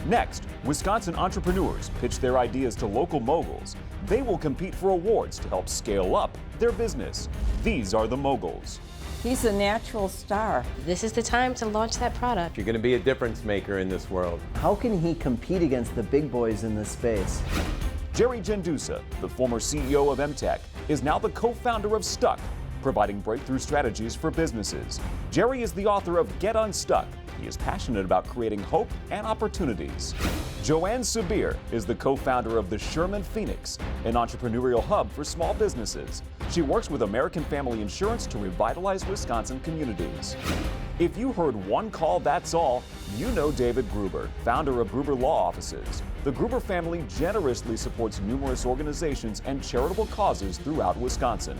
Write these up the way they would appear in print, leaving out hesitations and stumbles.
Next, Wisconsin entrepreneurs pitch their ideas to local moguls. They will compete for awards to help scale up their business. These are the moguls. He's a natural star. This is the time to launch that product. You're going to be a difference maker in this world. How can he compete against the big boys in this space? Jerry Jendusa, the former CEO of MTech, is now the co-founder of Stuck, providing breakthrough strategies for businesses. Jerry is the author of Get Unstuck. He is passionate about creating hope and opportunities. Joanne Sabir is the co-founder of the Sherman Phoenix, an entrepreneurial hub for small businesses. She works with American Family Insurance to revitalize Wisconsin communities. If you heard one call, that's all, you know David Gruber, founder of Gruber Law Offices. The Gruber family generously supports numerous organizations and charitable causes throughout Wisconsin.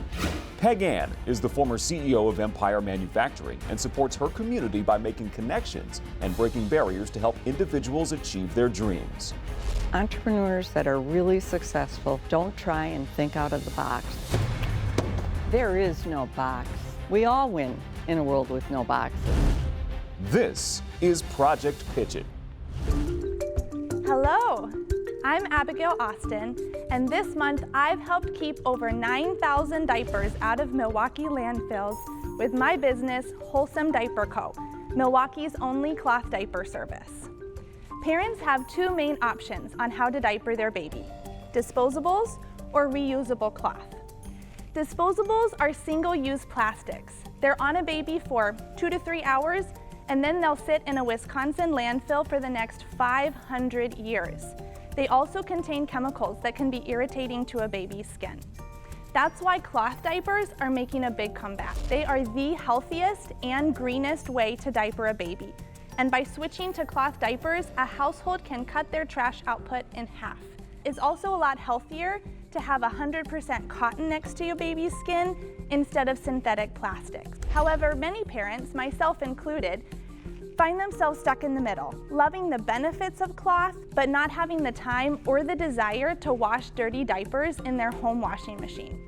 Peg Ann is the former CEO of Empire Manufacturing and supports her community by making connections and breaking barriers to help individuals achieve their dreams. Entrepreneurs that are really successful don't try and think out of the box. There is no box. We all win in a world with no boxes. This is Project Pitch It. Hello, I'm Abigail Austin, and this month I've helped keep over 9,000 diapers out of Milwaukee landfills with my business, Wholesome Diaper Co., Milwaukee's only cloth diaper service. Parents have two main options on how to diaper their baby: disposables or reusable cloth. Disposables are single-use plastics. They're on a baby for 2 to 3 hours, and then they'll sit in a Wisconsin landfill for the next 500 years. They also contain chemicals that can be irritating to a baby's skin. That's why cloth diapers are making a big comeback. They are the healthiest and greenest way to diaper a baby. And by switching to cloth diapers, a household can cut their trash output in half. It's also a lot healthier to have 100% cotton next to your baby's skin instead of synthetic plastics. However, many parents, myself included, find themselves stuck in the middle, loving the benefits of cloth, but not having the time or the desire to wash dirty diapers in their home washing machine.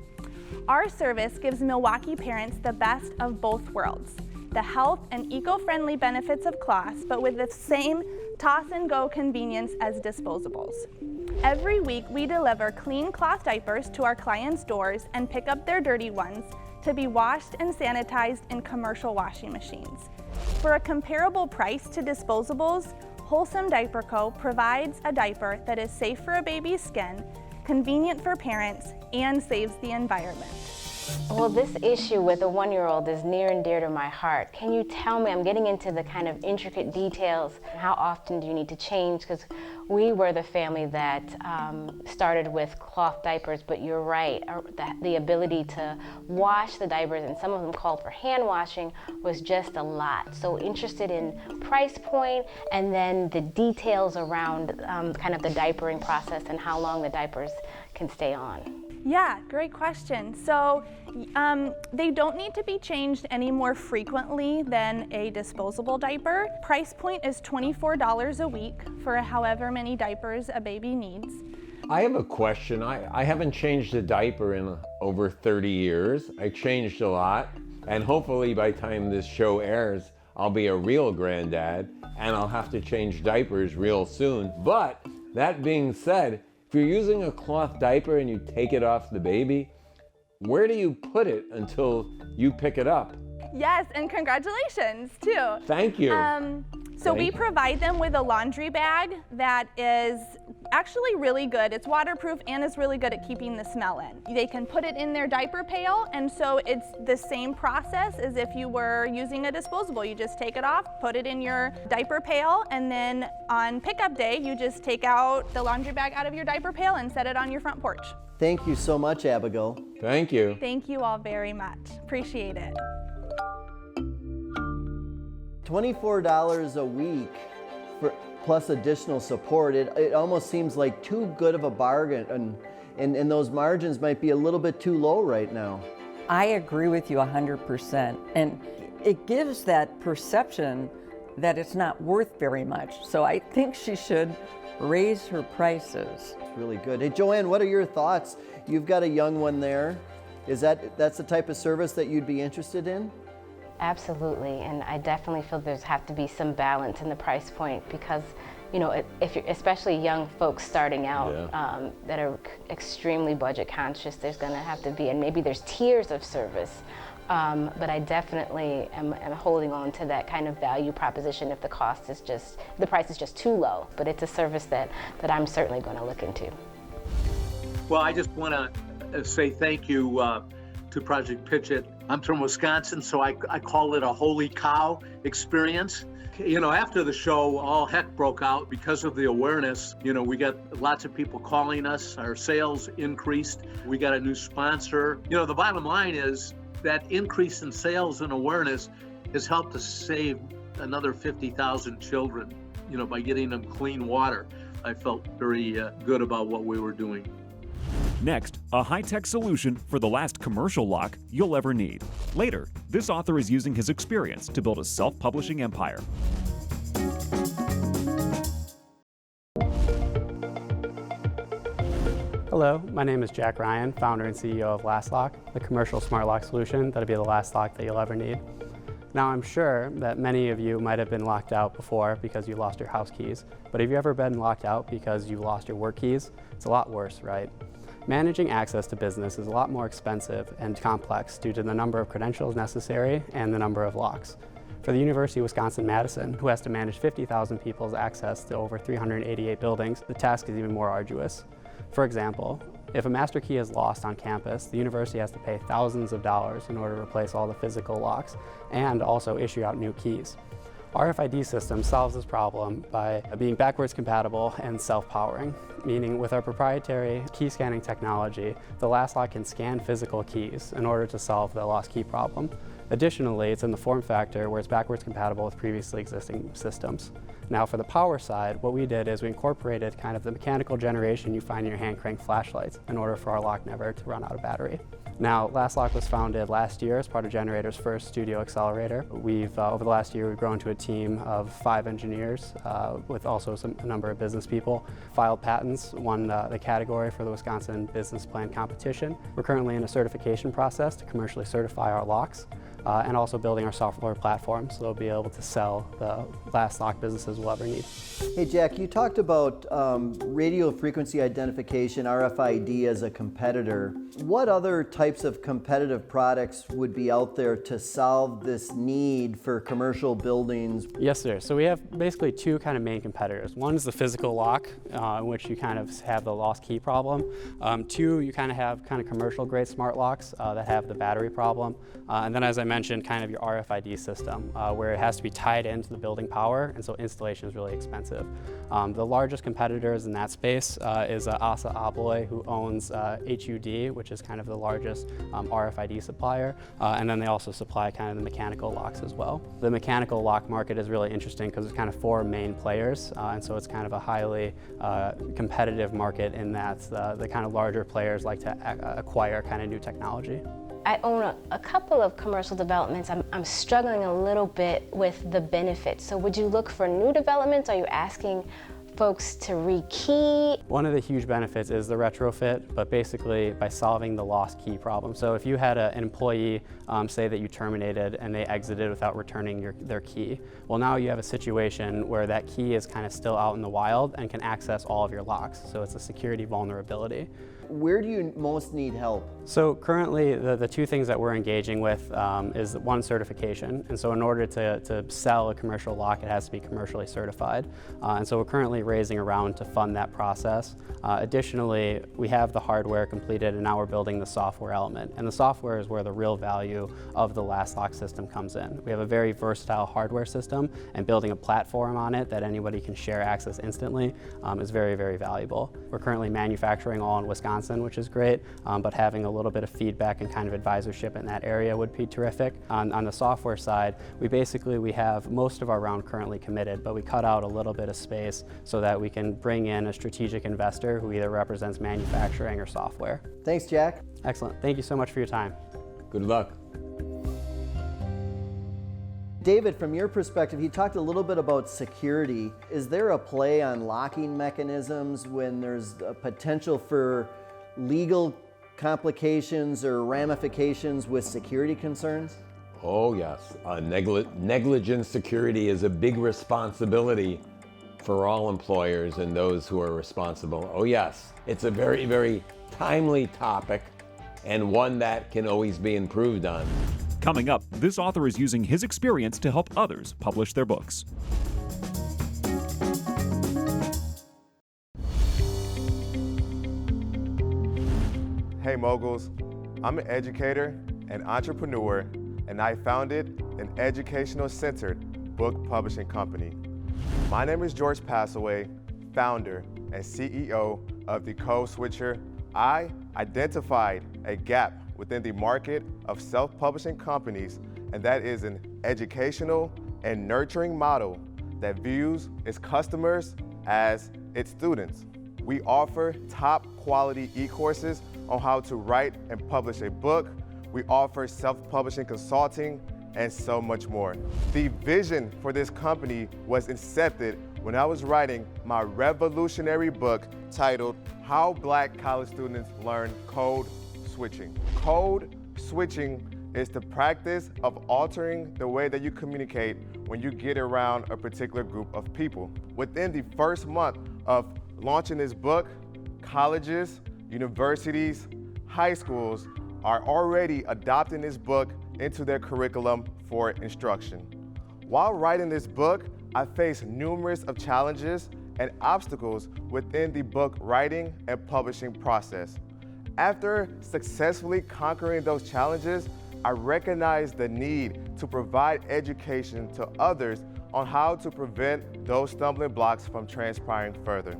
Our service gives Milwaukee parents the best of both worlds: the health and eco-friendly benefits of cloths, but with the same toss-and-go convenience as disposables. Every week, we deliver clean cloth diapers to our clients' doors and pick up their dirty ones to be washed and sanitized in commercial washing machines. For a comparable price to disposables, Wholesome Diaper Co. provides a diaper that is safe for a baby's skin, convenient for parents, and saves the environment. Well, this issue with a 1-year-old is near and dear to my heart. Can you tell me, I'm getting into the kind of intricate details, how often do you need to change? Because we were the family that started with cloth diapers, but you're right, the ability to wash the diapers, and some of them called for hand washing, was just a lot. So interested in price point and then the details around kind of the diapering process and how long the diapers can stay on. Yeah, great question. So they don't need to be changed any more frequently than a disposable diaper. Price point is $24 a week for however many diapers a baby needs. I have a question. I haven't changed a diaper in over 30 years. I changed a lot, and hopefully by the time this show airs, I'll be a real granddad, and I'll have to change diapers real soon. But that being said, if you're using a cloth diaper and you take it off the baby, where do you put it until you pick it up? Yes, and congratulations too. Thank you. So we provide them with a laundry bag that is actually really good. It's waterproof and is really good at keeping the smell in. They can put it in their diaper pail, and so it's the same process as if you were using a disposable. You just take it off, put it in your diaper pail, and then on pickup day, you just take out the laundry bag out of your diaper pail and set it on your front porch. Thank you so much, Abigail. Thank you. Thank you all very much. Appreciate it. $24 a week plus additional support. It almost seems like too good of a bargain, and those margins might be a little bit too low right now. I agree with you 100%. And it gives that perception that it's not worth very much. So I think she should raise her prices. It's really good. Hey, Joanne, what are your thoughts? You've got a young one there. That's the type of service that you'd be interested in? Absolutely, and I definitely feel there's have to be some balance in the price point, because you know, if you're, especially young folks starting out Yeah. that are extremely budget conscious, there's going to have to be, and maybe there's tiers of service. But I definitely am holding on to that kind of value proposition if the price is just too low. But it's a service that I'm certainly going to look into. Well, I just want to say thank you to Project Pitch It. I'm from Wisconsin, so I call it a holy cow experience. You know, after the show, all heck broke out because of the awareness. You know, we got lots of people calling us, our sales increased, we got a new sponsor. You know, the bottom line is that increase in sales and awareness has helped us save another 50,000 children, you know, by getting them clean water. I felt very good about what we were doing. Next, a high-tech solution for the last commercial lock you'll ever need. Later, this author is using his experience to build a self-publishing empire. Hello, my name is Jack Ryan, founder and CEO of LastLock, the commercial smart lock solution that'll be the last lock that you'll ever need. Now, I'm sure that many of you might have been locked out before because you lost your house keys, but have you ever been locked out because you lost your work keys? It's a lot worse, right? Managing access to business is a lot more expensive and complex due to the number of credentials necessary and the number of locks. For the University of Wisconsin-Madison, who has to manage 50,000 people's access to over 388 buildings, the task is even more arduous. For example, if a master key is lost on campus, the university has to pay thousands of dollars in order to replace all the physical locks and also issue out new keys. RFID system solves this problem by being backwards compatible and self-powering, meaning with our proprietary key scanning technology, the LastLock can scan physical keys in order to solve the lost key problem. Additionally, it's in the form factor where it's backwards compatible with previously existing systems. Now for the power side, what we did is we incorporated kind of the mechanical generation you find in your hand crank flashlights in order for our lock never to run out of battery. Now, LastLock was founded last year as part of Generator's first studio accelerator. We've, over the last year, we've grown to a team of 5 engineers with also a number of business people. Filed patents, won the category for the Wisconsin Business Plan competition. We're currently in a certification process to commercially certify our locks. And also building our software platform so they'll be able to sell the LastLock businesses will ever need. Hey Jack, you talked about radio frequency identification, RFID, as a competitor. What other types of competitive products would be out there to solve this need for commercial buildings? Yes, sir. So we have basically 2 kind of main competitors. One is the physical lock, in which you kind of have the lost key problem. 2, you kind of have commercial grade smart locks that have the battery problem. And then as I mentioned, kind of your RFID system, where it has to be tied into the building power, and so installation is really expensive. The largest competitors in that space is Assa Abloy, who owns HUD, which is kind of the largest RFID supplier, and then they also supply kind of the mechanical locks as well. The mechanical lock market is really interesting because it's kind of 4 main players, and so it's kind of a highly competitive market in that the kind of larger players like to acquire kind of new technology. I own a couple of commercial developments. I'm struggling a little bit with the benefits. So would you look for new developments? Are you asking folks to rekey? One of the huge benefits is the retrofit, but basically by solving the lost key problem. So if you had an employee say that you terminated and they exited without returning their key, well now you have a situation where that key is kind of still out in the wild and can access all of your locks. So it's a security vulnerability. Where do you most need help? So currently the 2 things that we're engaging with is 1, certification. And so in order to sell a commercial lock, it has to be commercially certified. And so we're currently raising a round to fund that process. Additionally, we have the hardware completed and now we're building the software element. And the software is where the real value of the LastLock system comes in. We have a very versatile hardware system, and building a platform on it that anybody can share access instantly is very, very valuable. We're currently manufacturing all in Wisconsin, which is great, but having a little bit of feedback and kind of advisorship in that area would be terrific. On the software side, we have most of our round currently committed, but we cut out a little bit of space so that we can bring in a strategic investor who either represents manufacturing or software. Thanks, Jack. Excellent. Thank you so much for your time. Good luck. David, from your perspective, you talked a little bit about security. Is there a play on locking mechanisms when there's a potential for legal complications or ramifications with security concerns? Oh yes, negligent security is a big responsibility for all employers and those who are responsible. Oh yes, it's a very, very timely topic and one that can always be improved on. Coming up, this author is using his experience to help others publish their books. Hey moguls, I'm an educator and entrepreneur, and I founded an educational-centered book publishing company. My name is George Passaway, founder and CEO of the CoSwitcher. I identified a gap within the market of self-publishing companies, and that is an educational and nurturing model that views its customers as its students. We offer top quality e-courses on how to write and publish a book. We offer self-publishing consulting and so much more. The vision for this company was incepted when I was writing my revolutionary book titled How Black College Students Learn Code Switching. Code switching is the practice of altering the way that you communicate when you get around a particular group of people. Within the first month of launching this book, colleges, universities, high schools are already adopting this book into their curriculum for instruction. While writing this book, I faced numerous of challenges and obstacles within the book writing and publishing process. After successfully conquering those challenges, I recognized the need to provide education to others on how to prevent those stumbling blocks from transpiring further.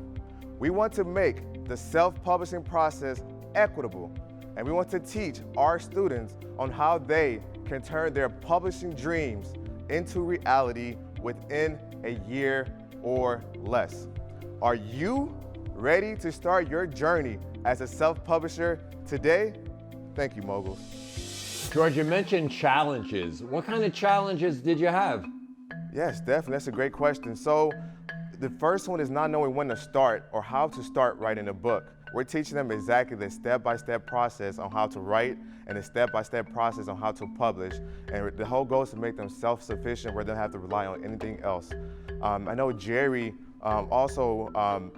We want to make the self-publishing process equitable, and we want to teach our students on how they can turn their publishing dreams into reality within a year or less. Are you ready to start your journey as a self-publisher today? Thank you, moguls. George, you mentioned challenges. What kind of challenges did you have? Yes, definitely. That's a great question. So the first one is not knowing when to start or how to start writing a book. We're teaching them exactly the step-by-step process on how to write and the step-by-step process on how to publish. And the whole goal is to make them self-sufficient where they don't have to rely on anything else. I know Jerry also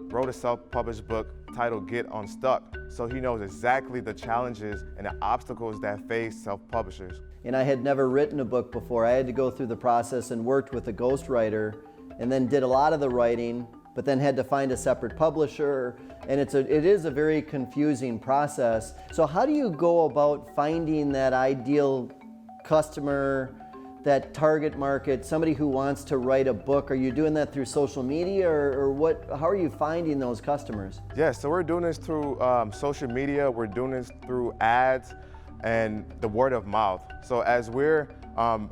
wrote a self-published book titled Get Unstuck. So he knows exactly the challenges and the obstacles that face self-publishers. And I had never written a book before. I had to go through the process and worked with a ghostwriter and then did a lot of the writing, but then had to find a separate publisher. And it is a very confusing process. So how do you go about finding that ideal customer, that target market, somebody who wants to write a book? Are you doing that through social media or what? How are you finding those customers? Yeah, so we're doing this through social media. We're doing this through ads and the word of mouth. So as we're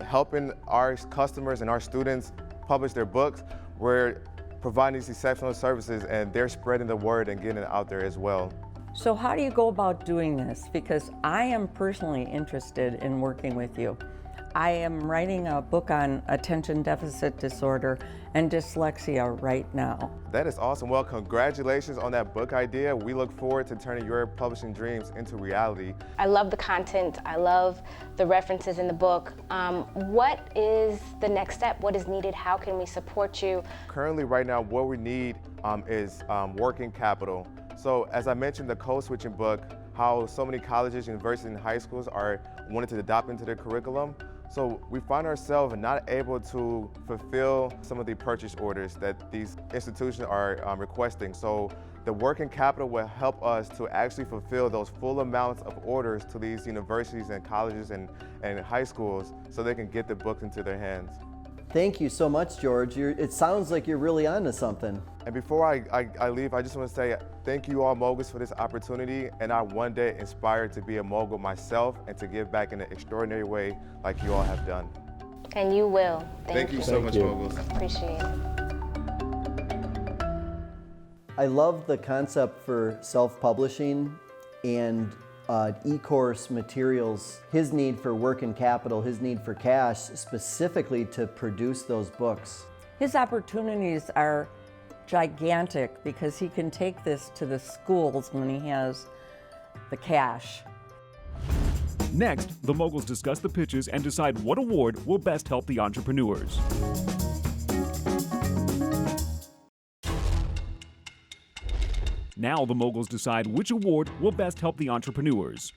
helping our customers and our students publish their books, we're providing these exceptional services and they're spreading the word and getting it out there as well. So how do you go about doing this? Because I am personally interested in working with you. I am writing a book on attention deficit disorder and dyslexia right now. That is awesome. Well, congratulations on that book idea. We look forward to turning your publishing dreams into reality. I love the content. I love the references in the book. What is the next step? What is needed? How can we support you? Currently, right now, what we need is working capital. So as I mentioned, the code switching book, how so many colleges, universities, and high schools are wanting to adopt into their curriculum. So we find ourselves not able to fulfill some of the purchase orders that these institutions are requesting. So the working capital will help us to actually fulfill those full amounts of orders to these universities and colleges and high schools so they can get the books into their hands. Thank you so much, George. It sounds like you're really onto something. And before I leave, I just want to say thank you all moguls for this opportunity, and I one day aspire to be a mogul myself and to give back in an extraordinary way like you all have done. And you will. Thank you so much, moguls. Appreciate it. I love the concept for self-publishing and e-course materials, his need for working capital, his need for cash specifically to produce those books. His opportunities are gigantic because he can take this to the schools when he has the cash. Next, the moguls discuss the pitches and decide what award will best help the entrepreneurs. Now the moguls decide which award will best help the entrepreneurs.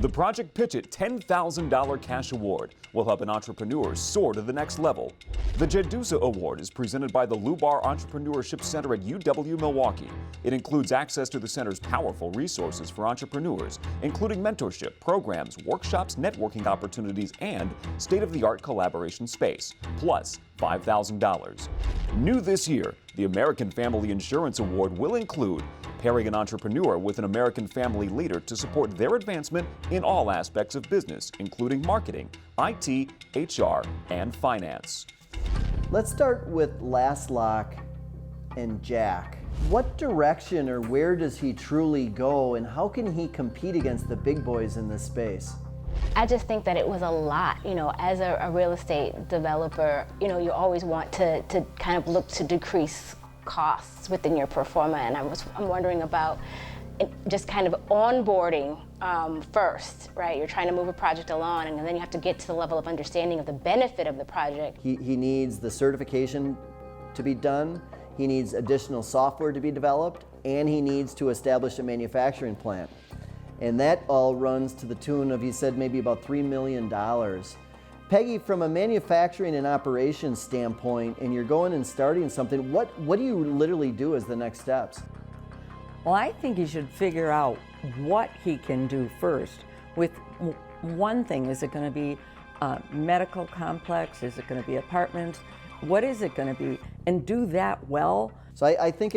The Project Pitch It $10,000 cash award will help an entrepreneur soar to the next level. The Jendusa Award is presented by the Lubar Entrepreneurship Center at UW-Milwaukee. It includes access to the center's powerful resources for entrepreneurs, including mentorship, programs, workshops, networking opportunities, and state-of-the-art collaboration space, plus $5,000. New this year, the American Family Insurance Award will include pairing an entrepreneur with an American family leader to support their advancement in all aspects of business, including marketing, IT, HR, and finance. Let's start with LastLock and Jack. What direction or where does he truly go, and how can he compete against the big boys in this space? I just think that it was a lot. As a real estate developer, you always want to kind of look to decrease costs within your pro forma, and I'm wondering about just kind of onboarding first, right? You're trying to move a project along, and then you have to get to the level of understanding of the benefit of the project. He needs the certification to be done, he needs additional software to be developed, and he needs to establish a manufacturing plant. And that all runs to the tune of, he said, maybe about $3 million. Peggy, from a manufacturing and operations standpoint, and you're going and starting something, what do you literally do as the next steps? Well, I think he should figure out what he can do first. With one thing, is it going to be a medical complex? Is it going to be apartments? What is it going to be? And do that well. So I think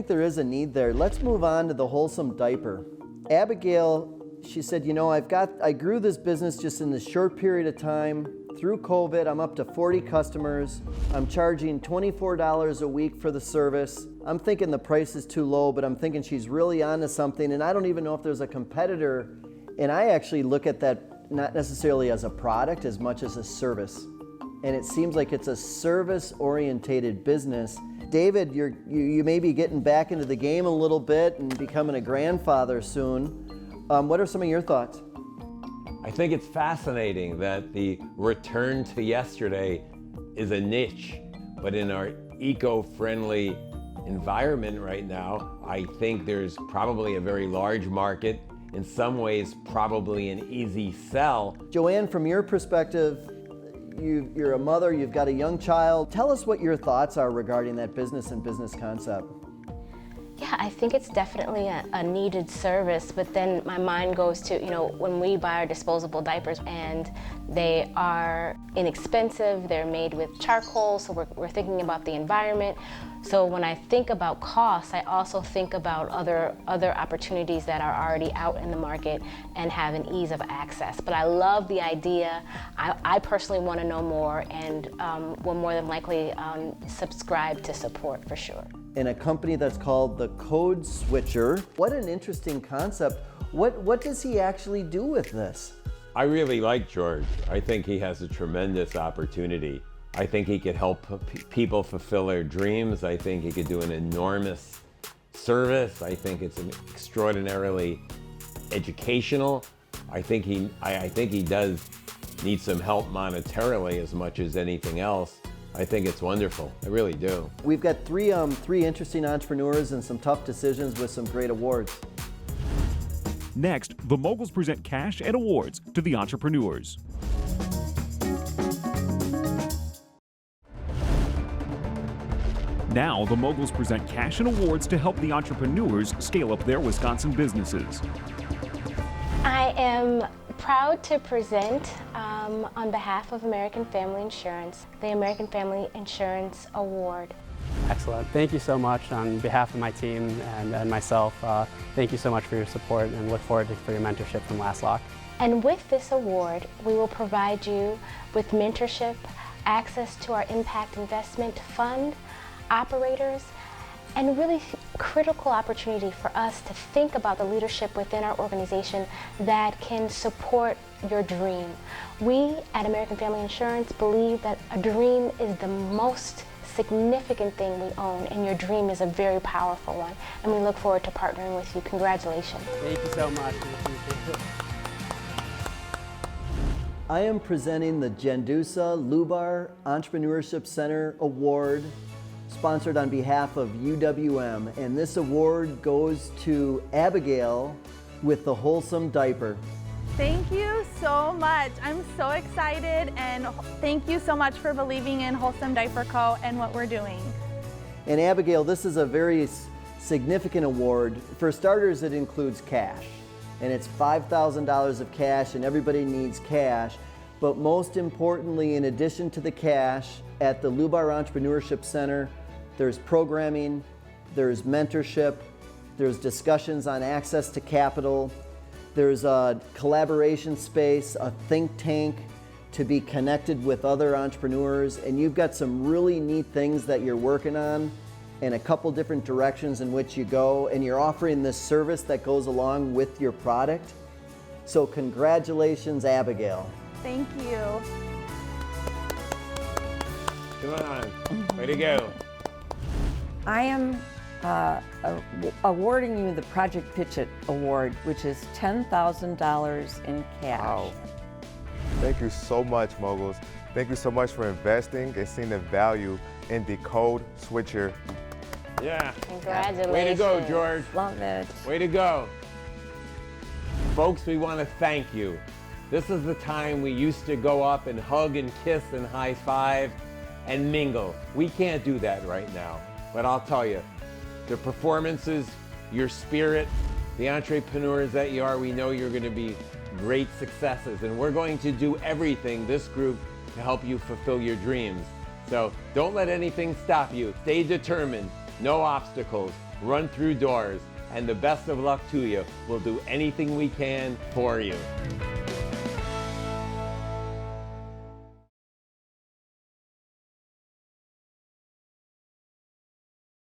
there is a need there. Let's move on to the Wholesome Diaper. Abigail, she said, I grew this business just in this short period of time. Through COVID, I'm up to 40 customers. I'm charging $24 a week for the service. I'm thinking the price is too low, but I'm thinking she's really onto something, and I don't even know if there's a competitor. And I actually look at that not necessarily as a product as much as a service. And it seems like it's a service-orientated business. David, you may be getting back into the game a little bit and becoming a grandfather soon. What are some of your thoughts? I think it's fascinating that the return to yesterday is a niche, but in our eco-friendly environment right now, I think there's probably a very large market, in some ways probably an easy sell. Joanne, from your perspective, you're a mother, you've got a young child. Tell us what your thoughts are regarding that business and business concept. Yeah, I think it's definitely a needed service, but then my mind goes to, when we buy our disposable diapers, and they are inexpensive, they're made with charcoal, so we're thinking about the environment. So when I think about costs, I also think about other opportunities that are already out in the market and have an ease of access. But I love the idea. I personally want to know more, and will more than likely subscribe to support for sure. In a company that's called the CoSwitcher. What an interesting concept. What does he actually do with this? I really like George. I think he has a tremendous opportunity. I think he could help people fulfill their dreams. I think he could do an enormous service. I think it's extraordinarily educational. I think he does need some help monetarily as much as anything else. I think it's wonderful. I really do. We've got three interesting entrepreneurs and some tough decisions with some great awards. Next, the moguls present cash and awards to the entrepreneurs. Now, the moguls present cash and awards to help the entrepreneurs scale up their Wisconsin businesses. I am proud to present, on behalf of American Family Insurance, the American Family Insurance Award. Excellent. Thank you so much on behalf of my team and myself. Thank you so much for your support, and look forward for your mentorship from LastLock. And with this award, we will provide you with mentorship, access to our impact investment fund, operators, and really critical opportunity for us to think about the leadership within our organization that can support your dream. We at American Family Insurance believe that a dream is the most significant thing we own, and your dream is a very powerful one, and we look forward to partnering with you. Congratulations. Thank you so much. I am presenting the Jendusa Lubar Entrepreneurship Center Award, sponsored on behalf of UWM, and this award goes to Abigail with the Wholesome Diaper. Thank you so much. I'm so excited, and thank you so much for believing in Wholesome Diaper Co. and what we're doing. And Abigail, this is a very significant award. For starters, it includes cash, and it's $5,000 of cash, and everybody needs cash. But most importantly, in addition to the cash, at the Lubar Entrepreneurship Center, there's programming, there's mentorship, there's discussions on access to capital, there's a collaboration space, a think tank to be connected with other entrepreneurs, and you've got some really neat things that you're working on and a couple different directions in which you go, and you're offering this service that goes along with your product. So congratulations, Abigail. Thank you. Come on, way to go. I am awarding you the Project Pitch It Award, which is $10,000 in cash. Wow. Thank you so much, Moguls. Thank you so much for investing and seeing the value in the CoSwitcher. Yeah. Congratulations. Way to go, George. Love it. Way to go. Folks, we want to thank you. This is the time we used to go up and hug and kiss and high five and mingle. We can't do that right now. But I'll tell you, the performances, your spirit, the entrepreneurs that you are, we know you're going to be great successes. And we're going to do everything, this group, to help you fulfill your dreams. So don't let anything stop you. Stay determined. No obstacles. Run through doors. And the best of luck to you. We'll do anything we can for you.